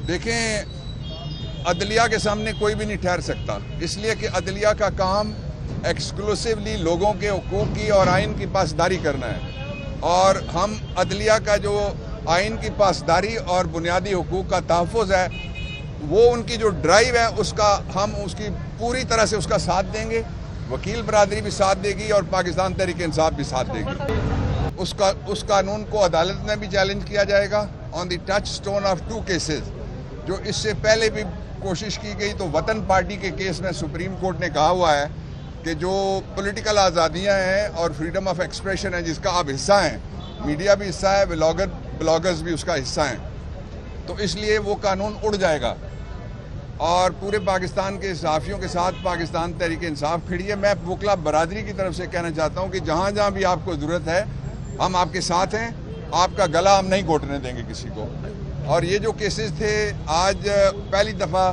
देखें, अदलिया के सामने कोई भी नहीं ठहर सकता, इसलिए कि अदलिया का काम एक्सक्लूसिवली लोगों के हुकूक की और आइन की पासदारी करना है। और हम अदलिया का जो आइन की पासदारी और बुनियादी हुकूक का तहफ़्फ़ुज़ है, वो उनकी जो ड्राइव है हम उसकी पूरी तरह से उसका साथ देंगे। वकील बरादरी भी साथ देगी और पाकिस्तान तहरीक इंसाफ भी साथ देगी। उस कानून को अदालत में भी चैलेंज किया जाएगा on the touch stone of 2 cases. जो इससे पहले भी कोशिश की गई, तो वतन पार्टी के केस में सुप्रीम कोर्ट ने कहा हुआ है कि जो पॉलिटिकल आज़ादियाँ हैं और फ्रीडम ऑफ एक्सप्रेशन है, जिसका आप हिस्सा हैं, मीडिया भी हिस्सा है, ब्लॉगर्स भी उसका हिस्सा हैं, तो इसलिए वो कानून उड़ जाएगा। और पूरे पाकिस्तान के सहाफ़ियों के साथ पाकिस्तान तहरीक इंसाफ खड़ी है। मैं वकला बरादरी की तरफ से कहना चाहता हूँ कि जहाँ जहाँ भी आपको ज़रूरत है, हम आपके साथ हैं। आपका गला हम नहीं घोटने देंगे किसी को। और ये जो केसेस थे, आज पहली दफ़ा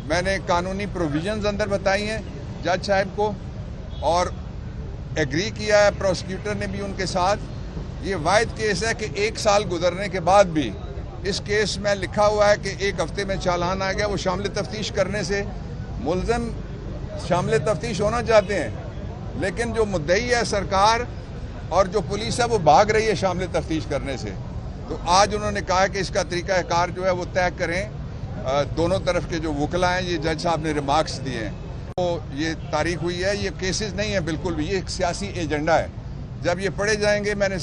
मैंने कानूनी प्रोविजंस अंदर बताई हैं जज साहब को और एग्री किया है प्रोसिक्यूटर ने भी उनके साथ। ये वाहिद केस है कि 1 साल गुजरने के बाद भी इस केस में लिखा हुआ है कि 1 हफ्ते में चालान आ गया। वो शामिल तफ्तीश करने से मुल्ज़िम शामिल तफ्तीश होना चाहते हैं, लेकिन जो मुद्दई है सरकार और जो पुलिस है वो भाग रही है शामिल तफ्तीश करने से। तो आज उन्होंने कहा कि इसका तरीक़ाकार जो है वो तय करें। दोनों तरफ के जो वकला हैं, ये जज साहब ने रिमार्क्स दिए हैं, तो ये तारीख हुई है। ये केसेस नहीं है बिल्कुल भी, ये एक सियासी एजेंडा है। जब ये पढ़े जाएंगे, मैंने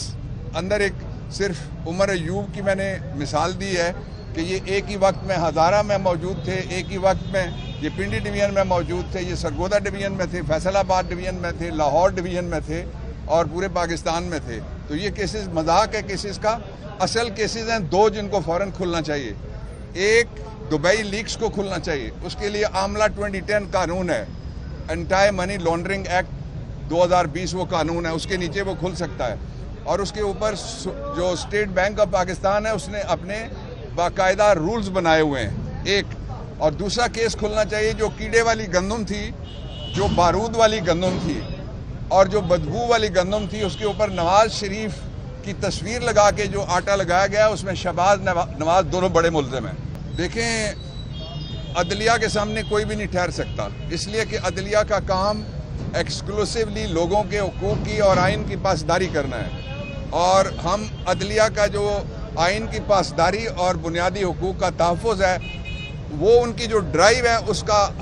अंदर एक सिर्फ उमर अयूब की मैंने मिसाल दी है कि ये एक ही वक्त में हज़ारा में मौजूद थे, एक ही वक्त में ये पिंडी डिवीज़न में मौजूद थे, ये सरगोदा डिवीज़न में थे, फैसलाबाद डिवीज़न में थे, लाहौर डिवीज़न में थे और पूरे पाकिस्तान में थे। तो ये केसेस मजाक है केसेस का। असल केसेस हैं 2 जिनको फ़ौरन खुलना चाहिए। एक दुबई लीक्स को खुलना चाहिए, उसके लिए आमला 2010 कानून है, एंटी मनी लॉन्ड्रिंग एक्ट 2020 वो कानून है, उसके नीचे वो खुल सकता है। और उसके ऊपर जो स्टेट बैंक ऑफ पाकिस्तान है, उसने अपने बाकायदा रूल्स बनाए हुए हैं। एक और दूसरा केस खुलना चाहिए जो कीड़े वाली गंदम थी, जो बारूद वाली गंदम थी और जो बदबू वाली गंदम थी, उसके ऊपर नवाज शरीफ की तस्वीर लगा के जो आटा लगाया गया, उसमें शहबाज नवाज दोनों बड़े मुल्ज़िम हैं। देखें, अदलिया के सामने कोई भी नहीं ठहर सकता, इसलिए कि अदलिया का काम एक्सक्लूसिवली लोगों के हुकूक की और आइन की पासदारी करना है। और हम अदलिया का जो आइन की पासदारी और बुनियादी हुकूक का तहफ़्फ़ुज़ है, वो उनकी जो ड्राइव है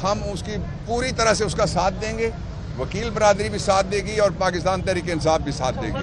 हम उसकी पूरी तरह से उसका साथ देंगे। वकील बरादरी भी साथ देगी और पाकिस्तान तहरीक इंसाफ भी साथ देगी।